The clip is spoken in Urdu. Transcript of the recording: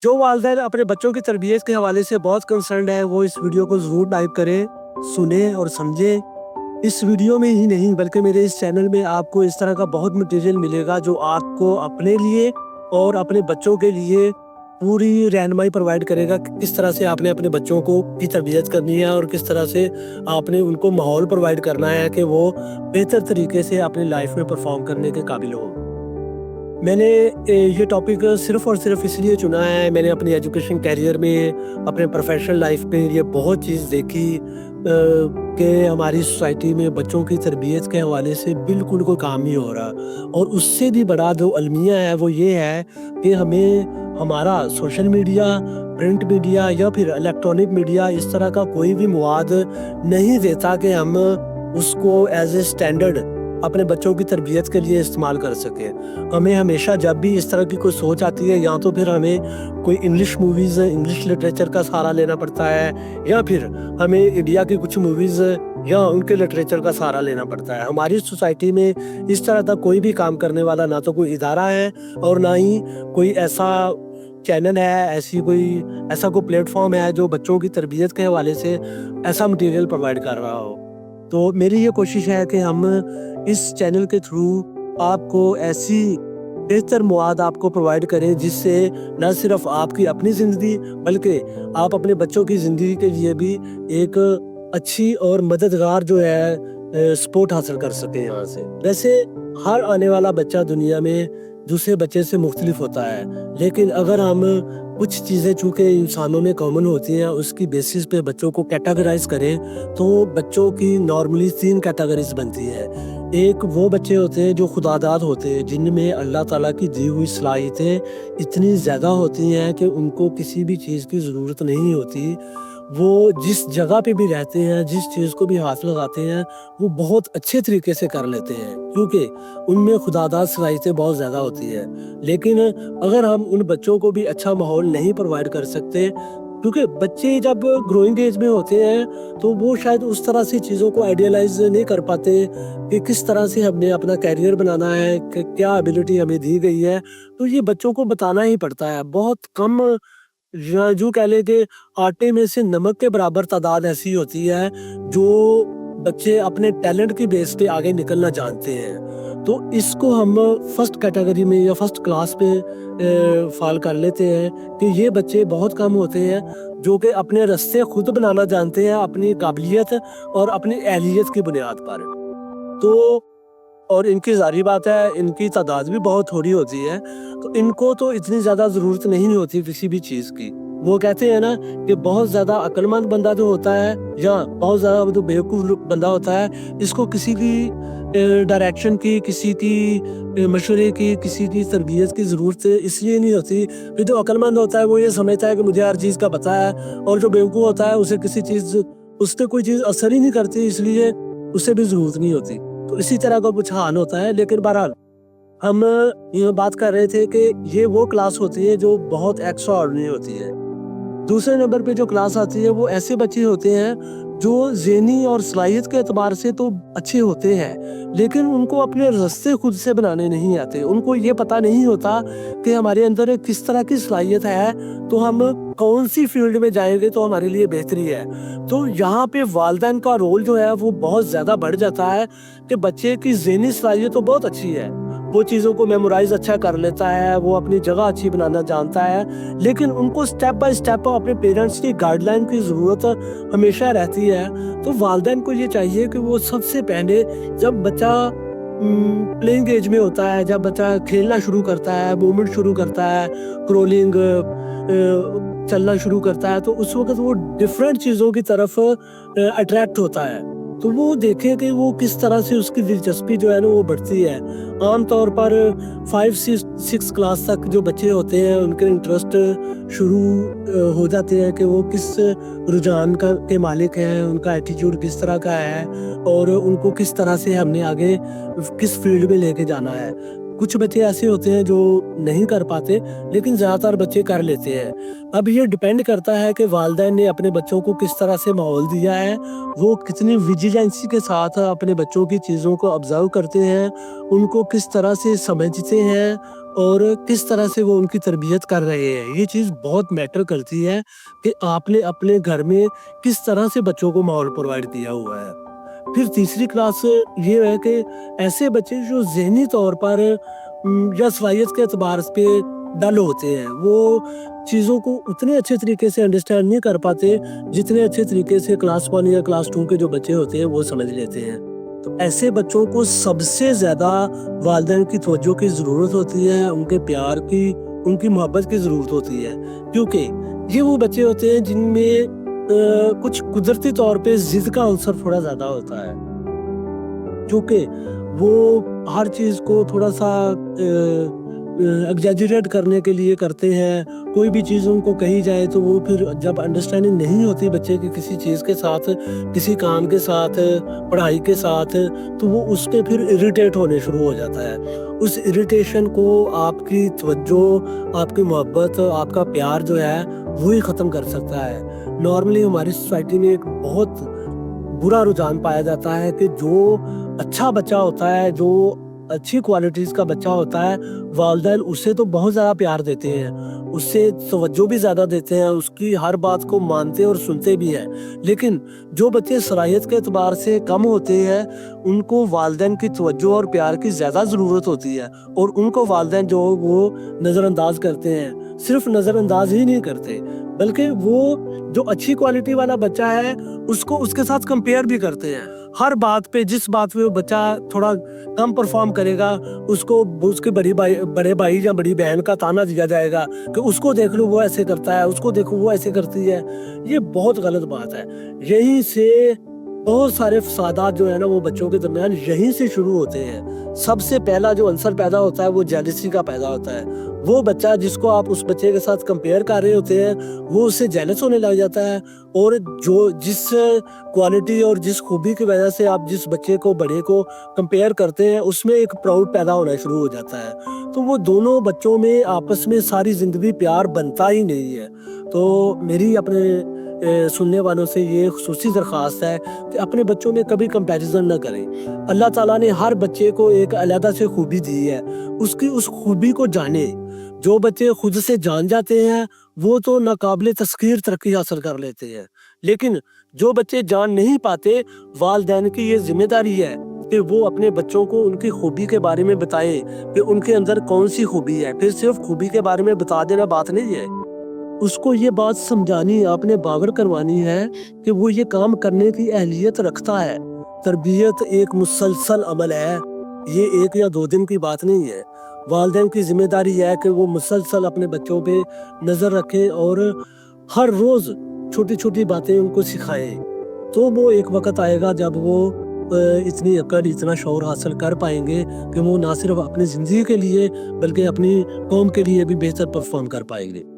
جو والدین اپنے بچوں کی تربیت کے حوالے سے بہت کنسرنڈ ہے وہ اس ویڈیو کو ضرور ٹائپ کریں، سنیں اور سمجھیں۔ اس ویڈیو میں ہی نہیں بلکہ میرے اس چینل میں آپ کو اس طرح کا بہت مٹیریل ملے گا جو آپ کو اپنے لیے اور اپنے بچوں کے لیے پوری رہنمائی پرووائڈ کرے گا کہ کس طرح سے آپ نے اپنے بچوں کو کی تربیت کرنی ہے اور کس طرح سے آپ نے ان کو ماحول پرووائڈ کرنا ہے کہ وہ بہتر طریقے سے اپنی لائف میں پرفارم کرنے کے قابل ہوں۔ میں نے یہ ٹاپک صرف اور صرف اس لیے چنا ہے، میں نے اپنی ایجوکیشن کیریئر میں، اپنے پروفیشنل لائف میں یہ بہت چیز دیکھی کہ ہماری سوسائٹی میں بچوں کی تربیت کے حوالے سے بالکل کوئی کام نہیں ہو رہا، اور اس سے بھی بڑا جو المیہ ہے وہ یہ ہے کہ ہمیں ہمارا سوشل میڈیا، پرنٹ میڈیا یا پھر الیکٹرانک میڈیا اس طرح کا کوئی بھی مواد نہیں دیتا کہ ہم اس کو ایز اے اسٹینڈرڈ اپنے بچوں کی تربیت کے لیے استعمال کر سکیں۔ ہمیں ہمیشہ جب بھی اس طرح کی کوئی سوچ آتی ہے یا تو پھر ہمیں کوئی انگلش موویز، انگلش لٹریچر کا سہارا لینا پڑتا ہے، یا پھر ہمیں انڈیا کی کچھ موویز یا ان کے لٹریچر کا سہارا لینا پڑتا ہے۔ ہماری سوسائٹی میں اس طرح کا کوئی بھی کام کرنے والا نہ تو کوئی ادارہ ہے اور نہ ہی کوئی ایسا چینل ہے، ایسا کوئی پلیٹ فارم ہے جو بچوں کی تربیت کے حوالے سے ایسا مٹیریل پرووائڈ کر رہا ہو۔ تو میری یہ کوشش ہے کہ ہم اس چینل کے تھرو آپ کو ایسی بہتر مواد آپ کو پرووائڈ کریں جس سے نہ صرف آپ کی اپنی زندگی بلکہ آپ اپنے بچوں کی زندگی کے لیے بھی ایک اچھی اور مددگار جو ہے سپورٹ حاصل کر سکیں یہاں سے۔ ویسے ہر آنے والا بچہ دنیا میں دوسرے بچے سے مختلف ہوتا ہے، لیکن اگر ہم کچھ چیزیں چونکہ انسانوں میں کامن ہوتی ہیں اس کی بیسس پہ بچوں کو کیٹاگرائز کریں تو بچوں کی نارملی 3 کیٹاگریز بنتی ہیں۔ ایک وہ بچے ہوتے ہیں جو خداداد ہوتے ہیں، جن میں اللہ تعالیٰ کی دی ہوئی صلاحیتیں اتنی زیادہ ہوتی ہیں کہ ان کو کسی بھی چیز کی ضرورت نہیں ہوتی، وہ جس جگہ پہ بھی رہتے ہیں، جس چیز کو بھی ہاتھ لگاتے ہیں وہ بہت اچھے طریقے سے کر لیتے ہیں کیونکہ ان میں خداداد صلاحیتیں بہت زیادہ ہوتی ہیں۔ لیکن اگر ہم ان بچوں کو بھی اچھا ماحول نہیں پرووائڈ کر سکتے، کیونکہ بچے جب گروئنگ ایج میں ہوتے ہیں تو وہ شاید اس طرح سے چیزوں کو آئیڈیالائز نہیں کر پاتے کہ کس طرح سے ہم نے اپنا کیریئر بنانا ہے، کہ کیا ایبیلٹی ہمیں دی گئی ہے، تو یہ بچوں کو بتانا ہی پڑتا ہے۔ بہت کم، جو کہہ لیں کہ آٹے میں سے نمک کے برابر تعداد ایسی ہوتی ہے جو بچے اپنے ٹیلنٹ کی بیس پہ آگے نکلنا جانتے ہیں۔ تو اس کو ہم فرسٹ کیٹیگری میں یا فرسٹ کلاس پہ فال کر لیتے ہیں کہ یہ بچے بہت کم ہوتے ہیں جو کہ اپنے راستے خود بنانا جانتے ہیں اپنی قابلیت اور اپنی اہلیت کی بنیاد پر۔ تو اور ان کی ظاہری بات ہے ان کی تعداد بھی بہت تھوڑی ہوتی ہے، تو ان کو تو اتنی زیادہ ضرورت نہیں ہوتی کسی بھی چیز کی۔ وہ کہتے ہیں نا کہ بہت زیادہ عقل مند بندہ جو ہوتا ہے یا بہت زیادہ جو بیوقوف بندہ ہوتا ہے، اس کو کسی کی ڈائریکشن کی، کسی کی مشورے کی، کسی کی تربیت کی ضرورت اس لیے نہیں ہوتی کہ جو عقل مند ہوتا ہے وہ یہ سمجھتا ہے کہ مجھے ہر چیز کا پتہ ہے، اور جو بیوقوف ہوتا ہے اسے کسی چیز، اس پہ کوئی چیز اثر ہی نہیں کرتی، اس لیے اسے بھی ضرورت نہیں ہوتی۔ تو اسی طرح کا کچھ حال ہوتا ہے۔ لیکن بہرحال ہم یہ بات کر رہے تھے کہ یہ وہ کلاس ہوتی ہے جو بہت ایکسٹرا آرڈنری ہوتی ہے۔ دوسرے نمبر پہ جو کلاس آتی ہے وہ ایسے بچے ہوتے ہیں جو ذہنی اور صلاحیت کے اعتبار سے تو اچھے ہوتے ہیں لیکن ان کو اپنے راستے خود سے بنانے نہیں آتے۔ ان کو یہ پتہ نہیں ہوتا کہ ہمارے اندر کس طرح کی صلاحیت ہے تو ہم کون سی فیلڈ میں جائیں گے تو ہمارے لیے بہتری ہے۔ تو یہاں پہ والدین کا رول جو ہے وہ بہت زیادہ بڑھ جاتا ہے کہ بچے کی ذہنی صلاحیت تو بہت اچھی ہے، وہ چیزوں کو میمورائز اچھا کر لیتا ہے، وہ اپنی جگہ اچھی بنانا جانتا ہے، لیکن ان کو سٹیپ بائی سٹیپ اپنے پیرنٹس کی گائیڈ لائن کی ضرورت ہمیشہ رہتی ہے۔ تو والدین کو یہ چاہیے کہ وہ سب سے پہلے جب بچہ پلینگ ایج میں ہوتا ہے، جب بچہ کھیلنا شروع کرتا ہے، موومنٹ شروع کرتا ہے، کرولنگ چلنا شروع کرتا ہے، تو اس وقت وہ ڈفرینٹ چیزوں کی طرف اٹریکٹ ہوتا ہے۔ تو وہ دیکھیں کہ وہ کس طرح سے اس کی دلچسپی جو ہے نا وہ بڑھتی ہے۔ عام طور پر 5-6 کلاس تک جو بچے ہوتے ہیں ان کے انٹرسٹ شروع ہو جاتے ہیں کہ وہ کس رجحان کے مالک ہیں، ان کا ایٹیٹیوڈ کس طرح کا ہے اور ان کو کس طرح سے ہم نے آگے کس فیلڈ میں لے کے جانا ہے۔ کچھ بچے ایسے ہوتے ہیں جو نہیں کر پاتے لیکن زیادہ تر بچے کر لیتے ہیں۔ اب یہ ڈیپینڈ کرتا ہے کہ والدین نے اپنے بچوں کو کس طرح سے ماحول دیا ہے، وہ کتنی ویجیلنسی کے ساتھ اپنے بچوں کی چیزوں کو آبزرو کرتے ہیں، ان کو کس طرح سے سمجھتے ہیں اور کس طرح سے وہ ان کی تربیت کر رہے ہیں. یہ چیز بہت میٹر کرتی ہے کہ آپ نے اپنے گھر میں کس طرح سے بچوں کو ماحول پرووائڈ کیا ہوا ہے. پھر تیسری کلاس یہ ہے کہ ایسے بچے جو ذہنی طور پر یا صلاحیت کے اعتبار پہ ڈل ہوتے ہیں، وہ چیزوں کو اتنے اچھے طریقے سے انڈرسٹینڈ نہیں کر پاتے جتنے اچھے طریقے سے کلاس 1 یا کلاس 2 کے جو بچے ہوتے ہیں وہ سمجھ لیتے ہیں. تو ایسے بچوں کو سب سے زیادہ والدین کی توجہ کی ضرورت ہوتی ہے، ان کے پیار کی، ان کی محبت کی ضرورت ہوتی ہے، کیونکہ یہ وہ بچے ہوتے ہیں جن میں کچھ قدرتی طور پہ ضد کا عنصر تھوڑا زیادہ ہوتا ہے، کیونکہ وہ ہر چیز کو تھوڑا سا ایگزیجریٹ کرنے کے لیے کرتے ہیں. کوئی بھی چیز ان کو کہی جائے تو وہ پھر جب انڈرسٹینڈنگ نہیں ہوتی بچے کی کسی چیز کے ساتھ، کسی کام کے ساتھ، پڑھائی کے ساتھ، تو وہ اس پہ پھر اریٹیٹ ہونے شروع ہو جاتا ہے. اس اریٹیشن کو آپ کی توجہ، آپ کی محبت، آپ کا پیار جو ہے وہی ختم کر سکتا ہے. نارملی ہماری سوسائٹی میں ایک بہت برا رجحان پایا جاتا ہے کہ جو اچھا بچہ ہوتا ہے، جو اچھی کوالٹیز کا بچہ ہوتا ہے، والدین اسے تو بہت زیادہ پیار دیتے ہیں، اس سے توجہ بھی زیادہ دیتے ہیں، اس کی ہر بات کو مانتے اور سنتے بھی ہیں. لیکن جو بچے صلاحیت کے اعتبار سے کم ہوتے ہیں ان کو والدین کی توجہ اور پیار کی زیادہ ضرورت ہوتی ہے، اور ان کو والدین جو وہ نظر انداز کرتے ہیں. صرف نظر انداز ہی نہیں کرتے بلکہ وہ جو اچھی کوالٹی والا بچہ ہے اس کو اس کے ساتھ کمپیئر بھی کرتے ہیں. ہر بات پہ، جس بات پہ وہ بچہ تھوڑا کم پرفارم کرے گا اس کو اس کے بڑے بھائی یا بڑی بہن کا تانا دیا جائے گا کہ اس کو دیکھ لو وہ ایسے کرتا ہے، اس کو دیکھو وہ ایسے کرتی ہے. یہ بہت غلط بات ہے. یہیں سے بہت سارے فسادات جو ہے نا وہ بچوں کے درمیان یہیں سے شروع ہوتے ہیں. سب سے پہلا جو عنصر پیدا ہوتا ہے وہ جیلسی کا پیدا ہوتا ہے. وہ بچہ جس کو آپ اس بچے کے ساتھ کمپیئر کر رہے ہوتے ہیں وہ اس سے جیلس ہونے لگ جاتا ہے، اور جس کوالٹی اور جس خوبی کی وجہ سے آپ جس بچے کو، بڑے کو کمپیئر کرتے ہیں اس میں ایک پراؤڈ پیدا ہونا شروع ہو جاتا ہے. تو وہ دونوں بچوں میں آپس میں ساری زندگی پیار بنتا ہی نہیں ہے. تو میری اپنے سننے والوں سے یہ خصوصی درخواست ہے کہ اپنے بچوں میں کبھی کمپیریزن نہ کریں. اللہ تعالیٰ نے ہر بچے کو ایک علیحدہ سے خوبی دی ہے، اس کی اس خوبی کو جانیں. جو بچے خود سے جان جاتے ہیں وہ تو ناقابل تسخیر ترقی حاصل کر لیتے ہیں، لیکن جو بچے جان نہیں پاتے، والدین کی یہ ذمہ داری ہے کہ وہ اپنے بچوں کو ان کی خوبی کے بارے میں بتائیں کہ ان کے اندر کون سی خوبی ہے. پھر صرف خوبی کے بارے میں بتا دینا بات نہیں ہے، اس کو یہ بات سمجھانی، آپ نے باور کروانی ہے کہ وہ یہ کام کرنے کی اہلیت رکھتا ہے. تربیت ایک مسلسل عمل ہے، یہ 1 یا 2 دن کی بات نہیں ہے. والدین کی ذمہ داری ہے کہ وہ مسلسل اپنے بچوں پہ نظر رکھیں اور ہر روز چھوٹی چھوٹی باتیں ان کو سکھائیں. تو وہ ایک وقت آئے گا جب وہ اتنی عقل، اتنا شعور حاصل کر پائیں گے کہ وہ نہ صرف اپنی زندگی کے لیے بلکہ اپنی قوم کے لیے بھی بہتر پرفارم کر پائیں گے.